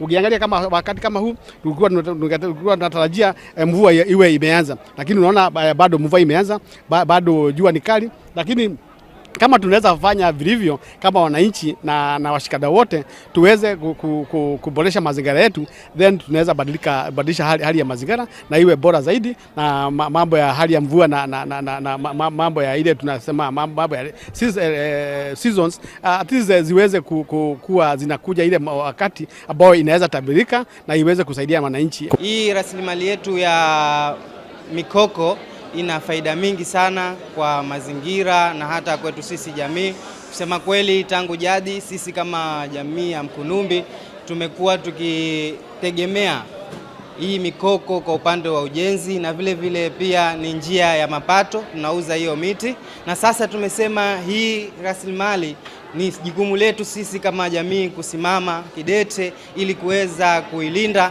Ukiangalia kama wakati kama huu tulikuwa tunatarajia mvua iwe imeanza, lakini unaona bado mvua imeanza, bado jua ni kali, lakini kama tunaweza kufanya vilivyo kama wananchi na washikadau wote tuweze kuboresha mazingira yetu, then tunaweza badilisha hali ya mazingira na iwe bora zaidi, na mambo ya hali ya mvua na mambo ya ile tunasema mambo ya seasons at least ziweze kuwa zinakuja ile wakati ambao inaweza tabirika na iweze kusaidia wananchi. Hii rasilimali yetu ya mikoko ina faida mingi sana kwa mazingira na hata kwetu sisi jamii. Kusema kweli, tangu jadi sisi kama jamii ya Mkunumbi tumekuwa tukitegemea hii mikoko kwa upande wa ujenzi, na vile vile pia ni njia ya mapato, tunauza hiyo miti. Na sasa tumesema hii rasilimali ni jukumu letu sisi kama jamii kusimama kidete ili kuweza kuilinda